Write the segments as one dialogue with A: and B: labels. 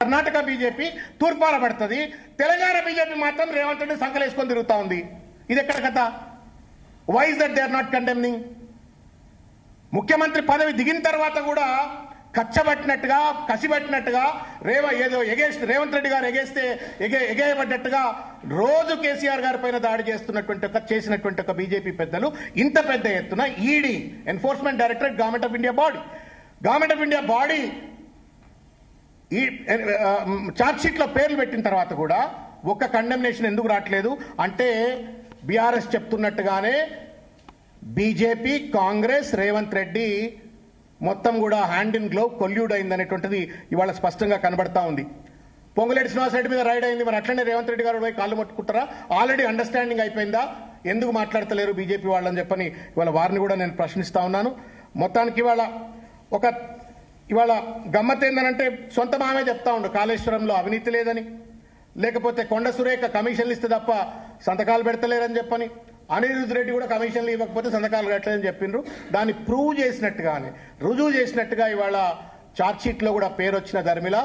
A: Karnataka BJP తూర్పాల పడుతుంది, Telangana BJP మాత్రం రేవంత్ రెడ్డి సంకలేసుకొని తిరుగుతా ఉంది. ఇది ఎక్కడ కథ? Why is that they are not condemning? ముఖ్యమంత్రి పదవి దిగిన తర్వాత కూడా కచ్చబట్టినట్టుగా, కసిబట్టినట్టుగా రేవంత్ రెడ్డి గారు ఎగేయబడ్డట్టుగా రోజు కేసీఆర్ గారి పైన దాడి చేసినటువంటి ఒక బీజేపీ పెద్దలు ఇంత పెద్ద ఎత్తున ED, enforcement directorate, government of India body ఈ ఛార్జ్షీట్లో పేర్లు పెట్టిన తర్వాత కూడా ఒక్క కండెమ్నేషన్ ఎందుకు రావట్లేదు అంటే బీఆర్ఎస్ చెప్తున్నట్టుగానే బీజేపీ, కాంగ్రెస్, రేవంత్ రెడ్డి మొత్తం కూడా హ్యాండ్ ఇన్ గ్లోవ్ కొల్యూడ్ అయిందనేటువంటిది ఇవాళ స్పష్టంగా కనబడతా ఉంది. పొంగులేటి శ్రీనివాసరెడ్డి మీద రైడ్ అయింది, మరి అట్లనే రేవంత్ రెడ్డి గారు పోయి కాళ్ళు పట్టుకుంటారా? ఆల్రెడీ అండర్స్టాండింగ్ అయిపోయిందా? ఎందుకు మాట్లాడతలేరు బీజేపీ వాళ్ళని చెప్పని ఇవాళ వారిని కూడా నేను ప్రశ్నిస్తా ఉన్నాను. మొత్తానికి ఇవాళ గమ్మత్ ఏందనంటే సొంత మామే చెప్తా ఉండు కాళేశ్వరంలో అవినీతి లేదని, లేకపోతే కొండ సురేఖ కమిషన్లు ఇస్తే తప్ప సంతకాలు పెడతలేరని చెప్పని, అనిరుద్ధ్ రెడ్డి కూడా కమిషన్లు ఇవ్వకపోతే సంతకాలు పెట్టలేదని చెప్పిండ్రు. దాన్ని ప్రూవ్ చేసినట్టుగానే, రుజువు చేసినట్టుగా ఇవాళ ఛార్జ్షీట్లో కూడా పేరు వచ్చిన ధర్మిల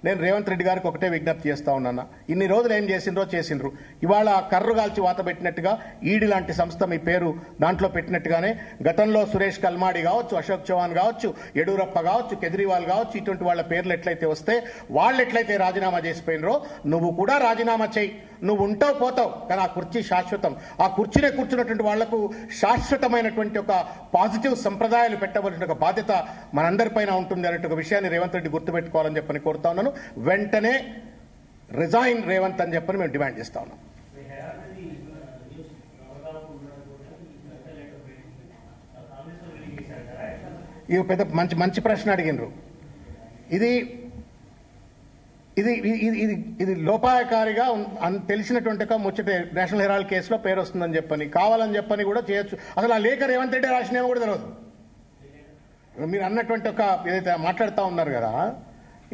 A: నేను రేవంత్ రెడ్డి గారికి ఒకటే విజ్ఞప్తి చేస్తా ఉన్నాను. ఇన్ని రోజులు ఏం చేసిండ్రు. ఇవాళ కర్రు కాల్చి వాత పెట్టినట్టుగా ఈడీ లాంటి సంస్థ మీ పేరు దాంట్లో పెట్టినట్టుగానే గతంలో సురేష్ కల్మాడి కావచ్చు, అశోక్ చౌహాన్ కావచ్చు, యడ్యూరప్ప కావచ్చు, కేజ్రీవాల్ కావచ్చు, ఇటువంటి వాళ్ళ పేర్లు ఎట్లయితే వస్తే వాళ్ళు ఎట్లయితే రాజీనామా చేసిపోయినరో నువ్వు కూడా రాజీనామా చేయి. నువ్వు ఉంటావు పోతావు, కానీ ఆ కుర్చీ శాశ్వతం. ఆ కుర్చీనే కూర్చున్నటువంటి వాళ్లకు శాశ్వతమైనటువంటి ఒక పాజిటివ్ సంప్రదాయాలు పెట్టవలసిన ఒక బాధ్యత మనందరిపైన ఉంటుంది అనే ఒక విషయాన్ని రేవంత్ రెడ్డి గుర్తుపెట్టుకోవాలని చెప్పని కోరుతా ఉన్నాను. వెంటనే రిజైన్ రేవంత్ అని చెప్పని మేము డిమాండ్ చేస్తా ఉన్నాం. ఇది పెద్ద మంచి ప్రశ్న అడిగినరు. ఇది లోపాయకారిగా తెలిసినటువంటి ఒక ముచ్చట. నేషనల్ హెరాల్డ్ కేసులో పేరు వస్తుందని చెప్పని, కావాలని చెప్పని కూడా చేయొచ్చు. అసలు ఆ లేఖ రేవంత్ రెడ్డి రాసినేమో కూడా తెలియదు. మీరు అన్నటువంటి ఒక ఏదైతే మాట్లాడుతూ ఉన్నారు కదా,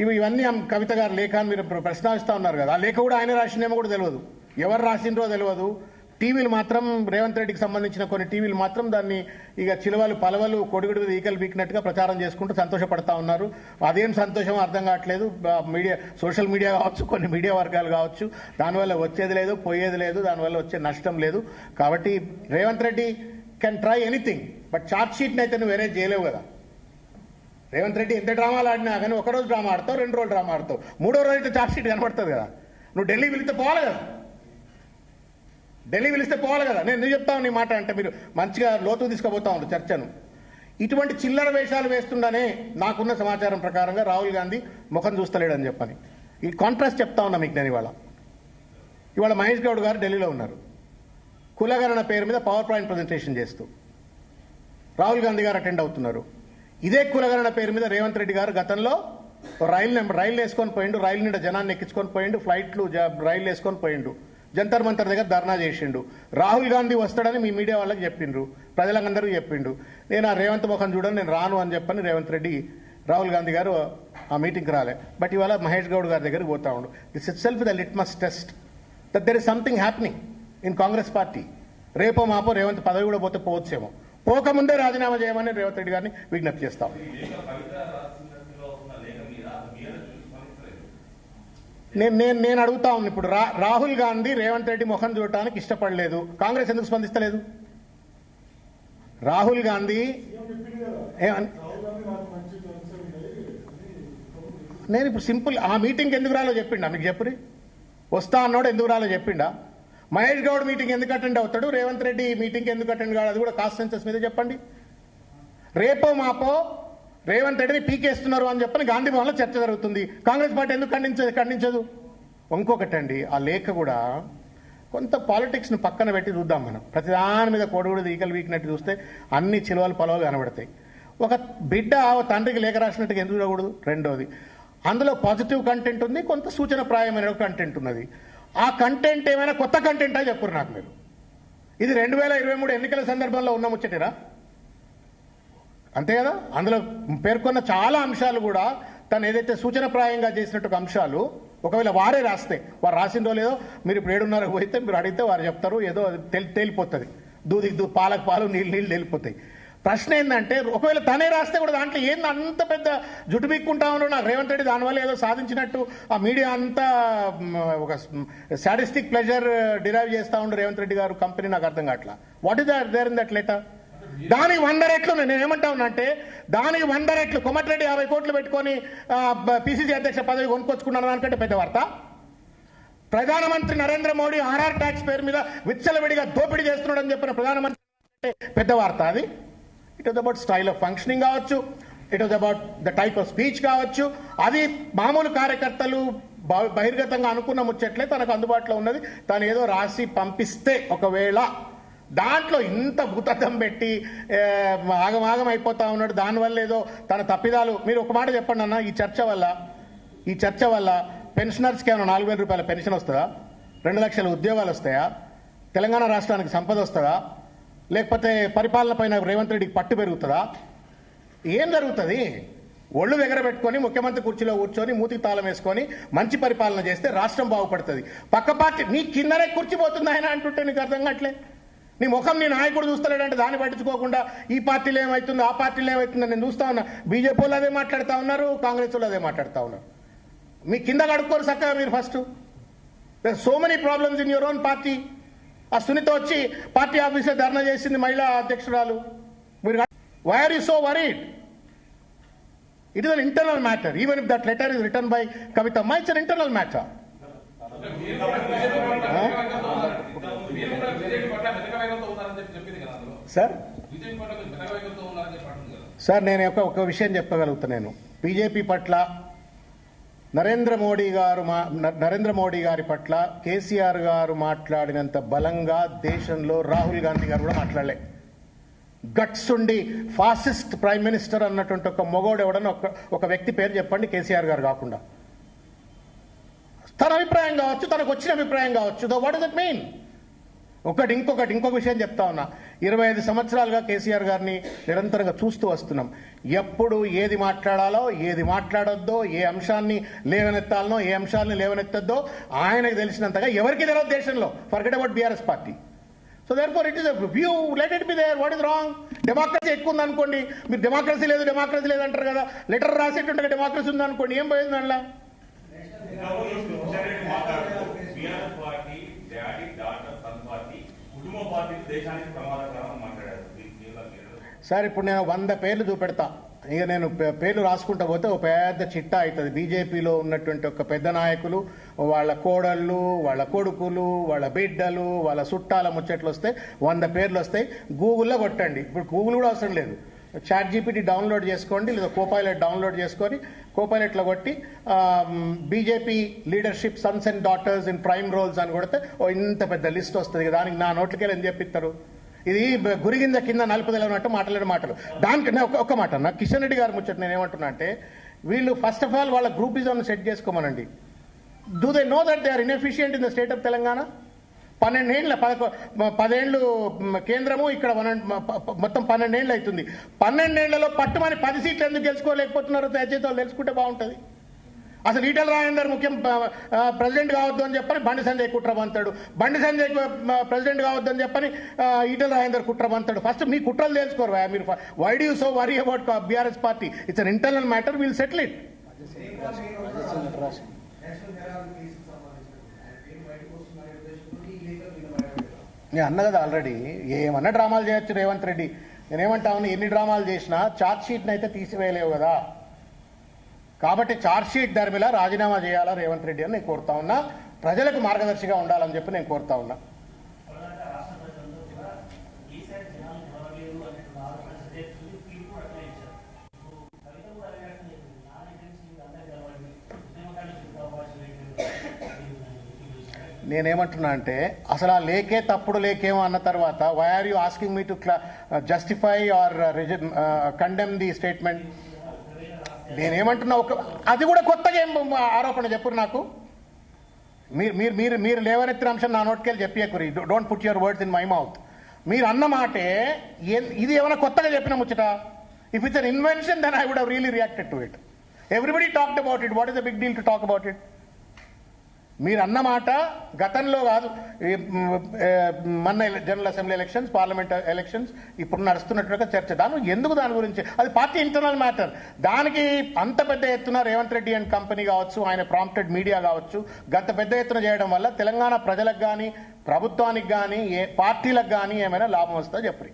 A: ఇవన్నీ కవిత గారు లేఖ అని మీరు ప్రస్తావిస్తూ ఉన్నారు కదా, ఆ లేఖ కూడా ఆయన రాసినేమో కూడా తెలియదు. ఎవరు రాసిండ్రో తెలియదు. టీవీలు మాత్రం రేవంత్ రెడ్డికి సంబంధించిన కొన్ని టీవీలు మాత్రం దాన్ని ఇక చిలువలు పలవలు కొడుగుడు ఈకలు బీకినట్టుగా ప్రచారం చేసుకుంటూ సంతోషపడతా ఉన్నారు. అదేం సంతోషమో అర్థం కావట్లేదు. మీడియా, సోషల్ మీడియా కావచ్చు, కొన్ని మీడియా వర్గాలు కావచ్చు, దానివల్ల వచ్చేది లేదు, పోయేది లేదు, దానివల్ల వచ్చే నష్టం లేదు. కాబట్టి Revanth Reddy can try anything, but charge షీట్ని అయితే నువ్వు వేరే చేయలేవు కదా. రేవంత్ రెడ్డి ఎంత డ్రామాలు ఆడినా కానీ ఒకరోజు డ్రామా ఆడతావు, 2 రోజులు డ్రామా ఆడతావు, 3వ రోజు అయితే ఛార్జ్ షీట్ కనపడుతుంది కదా. నువ్వు ఢిల్లీ పిలిస్తే పోవాలి కదా, నేను ఎందుకు చెప్తాను నీ మాట అంటే మీరు మంచిగా లోతు తీసుకుపోతా ఉంది చర్చను. ఇటువంటి చిల్లర వేషాలు వేస్తుండనే నాకున్న సమాచారం ప్రకారంగా రాహుల్ గాంధీ ముఖం చూస్తలేడని చెప్పని ఈ కాంట్రాస్ట్ చెప్తా ఉన్నా మీకు. నేను ఇవాళ మహేష్ గౌడ్ గారు ఢిల్లీలో ఉన్నారు, కులగణన పేరు మీద పవర్ పాయింట్ ప్రజెంటేషన్ చేస్తూ. రాహుల్ గాంధీ గారు అటెండ్ అవుతున్నారు. ఇదే కులగణన పేరు మీద రేవంత్ రెడ్డి గారు గతంలో రైలు వేసుకొని పోయిండు, రైలు నిండా జనాన్ని ఎక్కించుకొని పోయిండు, ఫ్లైట్లు రైలు వేసుకొని పోయిండు, జంతర్ మంతర్ దగ్గర ధర్నా చేసిండు. రాహుల్ గాంధీ వస్తాడని మీ మీడియా వాళ్ళకి చెప్పిండ్రు, ప్రజలందరికీ చెప్పిండు. నేను ఆ రేవంత్ ముఖం చూడని నేను రాను అని చెప్పని రాహుల్ గాంధీ గారు ఆ మీటింగ్కి రాలే. బట్ ఇవాళ మహేష్ గౌడ్ గారి దగ్గరికి పోతా ఉండు. This it self the litmus test that there is something happening in Congress party. రేపో మాపో రేవంత్ పదవి కూడా పోవచ్చేమో. పోకముందే రాజీనామా చేయమని రేవంత్ రెడ్డి గారిని విజ్ఞప్తి చేస్తాం. నేను అడుగుతా ఉన్నా ఇప్పుడు, రాహుల్ గాంధీ రేవంత్ రెడ్డి ముఖం చూడటానికి ఇష్టపడలేదు, కాంగ్రెస్ ఎందుకు స్పందిస్తలేదు? రాహుల్ గాంధీ నేను ఇప్పుడు సింపుల్ ఆ మీటింగ్ ఎందుకు రాలో చెప్పిండా మీకు? చెప్పురి. వస్తా అన్నాడు ఎందుకు రాలో చెప్పిండా? మహేష్ గౌడ్ మీటింగ్ ఎందుకు అటెండ్ అవుతాడు, రేవంత్ రెడ్డి మీటింగ్ ఎందుకు అటెండ్ కాదు, అది కూడా కాస్ట్ సెన్సస్ మీద చెప్పండి. రేపో మాపో రేవంత్ రెడ్డిని పీకేస్తున్నారు అని చెప్పని గాంధీ భవన్లో చర్చ జరుగుతుంది. కాంగ్రెస్ పార్టీ ఎందుకు ఖండించదు? ఇంకొకటండి, ఆ లేఖ కూడా కొంత పాలిటిక్స్ను పక్కన పెట్టి చూద్దాం మనం. ప్రతిదాని మీద కొడుగుడు ఈకలు వీకినట్టు చూస్తే అన్ని చిలువలు పొలవలు కనబడతాయి. ఒక బిడ్డ తండ్రికి లేఖ రాసినట్టుగా ఎందుకు చూడకూడదు? రెండోది, అందులో పాజిటివ్ కంటెంట్ ఉంది, కొంత సూచనప్రాయమైన కంటెంట్ ఉన్నది. ఆ కంటెంట్ ఏమైనా కొత్త కంటెంటా చెప్పురు నాకు మీరు. ఇది 2023 ఎన్నికల సందర్భంలో ఉన్న ముచ్చటేరా? అంతే కదా. అందులో పేర్కొన్న చాలా అంశాలు కూడా తను ఏదైతే సూచనప్రాయంగా చేసినట్టు అంశాలు ఒకవేళ వారే రాస్తే, వారు రాసిందో లేదో మీరు ఇప్పుడు 7:30కు పోయితే మీరు అడిగితే వారు చెప్తారు, ఏదో తేలిపోతుంది. పాలకు పాలు నీళ్ళు తేలిపోతాయి. ప్రశ్న ఏంటంటే ఒకవేళ తనే రాస్తే కూడా దాంట్లో ఏంది అంత పెద్ద జుట్టు బిక్కుంటా ఉన్నాడు. నాకు రేవంత్ రెడ్డి దానివల్ల ఏదో సాధించినట్టు ఆ మీడియా అంతా ఒక సాడిస్టిక్ ప్లెజర్ డిరైవ్ చేస్తా ఉండు రేవంత్ రెడ్డి గారు కంపెనీ. నాకు అర్థం కావట్లా. What is there in that letter? దానికి 100 రెట్లు నేను ఏమంటా ఉన్నా అంటే దానికి 100 రెట్లు కోమటిరెడ్డి 50 కోట్లు పెట్టుకొని పిసిసి అధ్యక్ష పదవి కొనుక్కొచ్చుకున్నాను దానికంటే పెద్ద వార్త. ప్రధానమంత్రి నరేంద్ర మోడీ ఆర్ఆర్ ట్యాక్స్ పేరు మీద విచ్చలవిడిగా దోపిడీ చేస్తున్నాడు అని చెప్పిన ప్రధానమంత్రి పెద్ద వార్త అది. It was about style of functioning కావచ్చు, it was about the type of speech కావచ్చు. అది మామూలు కార్యకర్తలు బహిర్గతంగా అనుకున్న ముచ్చట్లే తనకు అందుబాటులో ఉన్నది. తను ఏదో రాసి పంపిస్తే ఒకవేళ దాంట్లో ఇంత భూతద్దం పెట్టి ఆగమాగం అయిపోతా ఉన్నాడు. దానివల్ల ఏదో తన తప్పిదాలు. మీరు ఒక మాట చెప్పండి అన్న, ఈ చర్చ వల్ల పెన్షనర్స్కి ఏమైనా 4,000 రూపాయల పెన్షన్ వస్తుందా? 2 లక్షల ఉద్యోగాలు వస్తాయా? తెలంగాణ రాష్ట్రానికి సంపద వస్తుందా? లేకపోతే పరిపాలన పైన రేవంత్ రెడ్డికి పట్టు పెరుగుతుందా? ఏం జరుగుతుంది? ఒళ్ళు ఎగరబెట్టుకొని ముఖ్యమంత్రి కుర్చీలో కూర్చొని మూతికి తాళం వేసుకొని మంచి పరిపాలన చేస్తే రాష్ట్రం బాగుపడుతుంది. పక్క పార్టీ నీ కిందనే కూర్చిపోతుంది ఆయన అంటుంటే నీకు అర్థం కావట్లే. నీ ముఖం నీ నాయకుడు చూస్తలేడంటే దాన్ని పట్టించుకోకుండా ఈ పార్టీలో ఏమవుతుంది ఆ పార్టీలో ఏమవుతుంది నేను చూస్తా ఉన్నా. బీజేపీ వాళ్ళు అదే మాట్లాడుతూ ఉన్నారు, కాంగ్రెస్ వాళ్ళు అదే మాట్లాడుతూ ఉన్నారు. మీ కింద కడుక్కోరు చక్కగా మీరు first. So many problems in your own party. ఆ సునీత వచ్చి పార్టీ ఆఫీస్లో ధర్నా చేసింది, మహిళా అధ్యక్షురాలు. మీరు why are you so worried? It is an internal matter. Even if that letter is return by కవితమ్మ, it's an internal matter. Sir నేను ఒక విషయం చెప్పగలుగుతా. నేను బీజేపీ పట్ల నరేంద్ర మోడీ గారి పట్ల కేసీఆర్ గారు మాట్లాడినంత బలంగా దేశంలో రాహుల్ గాంధీ గారు కూడా మాట్లాడలే. గట్స్ ఉండి ఫాసిస్ట్ ప్రైమ్ మినిస్టర్ అన్నటువంటి ఒక మొగోడు ఎవడన్నా ఒక వ్యక్తి పేరు చెప్పండి కేసీఆర్ గారు కాకుండా. తన అభిప్రాయం కావచ్చు, తనకు వచ్చిన అభిప్రాయం కావచ్చు. What does it mean? ఇంకొక విషయం చెప్తా ఉన్నా. 25 సంవత్సరాలుగా కేసీఆర్ గారిని నిరంతరంగా చూస్తూ వస్తున్నాం. ఎప్పుడు ఏది మాట్లాడాలో, ఏది మాట్లాడొద్దో, ఏ అంశాన్ని లేవనెత్తాలనో, ఏ అంశాలని లేవనెత్తద్దో ఆయనకు తెలిసినంతగా ఎవరికి తెలియదు దేశంలో. Forget about BRS party. So therefore it is a view, let it be there. What is wrong? Democracy ఎక్కువ ఉందనుకోండి, మీరు డెమోక్రసీ లేదు అంటారు కదా. లెటర్ రాసేటుండగా డెమోక్రసీ ఉందనుకోండి, ఏం పోయింది అందులో? సార్ ఇప్పుడు నేను 100 పేర్లు చూపెడతా. ఇక నేను పేర్లు రాసుకుంటా పోతే ఒక పెద్ద చిట్టా అవుతుంది. బీజేపీలో ఉన్నటువంటి ఒక పెద్ద నాయకులు, వాళ్ళ కోడళ్ళు, వాళ్ళ కొడుకులు, వాళ్ళ బిడ్డలు, వాళ్ళ చుట్టాల ముచ్చట్లు వస్తే 100 పేర్లు వస్తాయి. గూగుల్లో కొట్టండి. ఇప్పుడు గూగుల్ కూడా అవసరం లేదు. ChatGPT డౌన్లోడ్ చేసుకోండి, లేదా కోపైలట్ డౌన్లోడ్ చేసుకొని కోపైలట్లో కొట్టి BJP leadership sons and daughters in prime roles అని కొడితే ఇంత పెద్ద లిస్ట్ వస్తుంది. దానికి నా నోట్లకెళ్ళి ఏం చెప్పిస్తారు? ఇది గురిగింద కింద నలుపుదలన్నట్టు మాట్లాడే మాటలు. దానికి ఒక మాట నా కిషన్ రెడ్డి గారు ముచ్చట నేను ఏమంటున్నా అంటే, వీళ్ళు ఫస్ట్ ఆఫ్ ఆల్ వాళ్ళ గ్రూపిజం సెట్ చేసుకోమనండి. Do they know that they are inefficient in the state of Telangana? 10 ఏళ్ళు కేంద్రము, ఇక్కడ మొత్తం 12 ఏళ్ళు అవుతుంది. 12 ఏళ్లలో పట్టుమని 10 సీట్లు ఎందుకు గెలుచుకోలేకపోతున్నారో దయచేసి వాళ్ళు తెలుసుకుంటే బాగుంటుంది. అసలు ఈటల రాజేందర్ ప్రెసిడెంట్ కావద్దు అని చెప్పని బండి సంజయ్ కుట్రబంతాడు. బండి సంజయ్ ప్రెసిడెంట్ కావద్దు అని చెప్పని ఈటల రాజేందర్ కుట్రబంతాడు. ఫస్ట్ మీ కుట్రలు తెలుసుకోరు. మీరు why do you so worry about BRS party? It's an internal matter, will settle it. నేను అన్న కదా ఆల్రెడీ, ఏమన్నా డ్రామాలు చేయొచ్చు రేవంత్ రెడ్డి. నేనేమంటా ఉన్నా, ఎన్ని డ్రామాలు చేసినా ఛార్జ్ షీట్ని అయితే తీసివేయలేవు కదా. కాబట్టి ఛార్జ్ షీట్ ధర్మిలా రాజీనామా చేయాలా రేవంత్ రెడ్డి అని నేను కోరుతా ఉన్నా. ప్రజలకు మార్గదర్శిగా ఉండాలని చెప్పి నేను కోరుతా ఉన్నా. నేనేమంటున్నా అంటే, అసలు ఆ లేకే తప్పుడు లేకేమో అన్న తర్వాత why are you asking me to justify or condemn the statement? నేనేమంటున్నా, అది కూడా కొత్తగా ఏం ఆరోపణ చెప్పురు నాకు. మీరు లేవనెత్తిన అంశం నా నోటికెళ్ళి చెప్పేకురి. Don't put your words in my mouth. మీరు అన్న మాటే ఇది ఏమైనా కొత్తగా చెప్పిన ముచ్చట? If it's an invention then I would have really reacted to it. Everybody talked about it. What is the big deal to talk about it? మీరు అన్నమాట గతంలో కాదు, మొన్న general assembly elections, parliament elections, ఇప్పుడు నడుస్తున్నట్టుగా చర్చ. దాని గురించి అది పార్టీ ఇంటర్నల్ మ్యాటర్. దానికి అంత పెద్ద ఎత్తున రేవంత్ రెడ్డి అండ్ కంపెనీ కావచ్చు, ఆయన ప్రాంప్టెడ్ మీడియా కావచ్చు, గంత పెద్ద ఎత్తున చేయడం వల్ల తెలంగాణ ప్రజలకు కానీ ప్రభుత్వానికి కానీ పార్టీలకు కానీ ఏమైనా లాభం వస్తుందో చెప్పరు.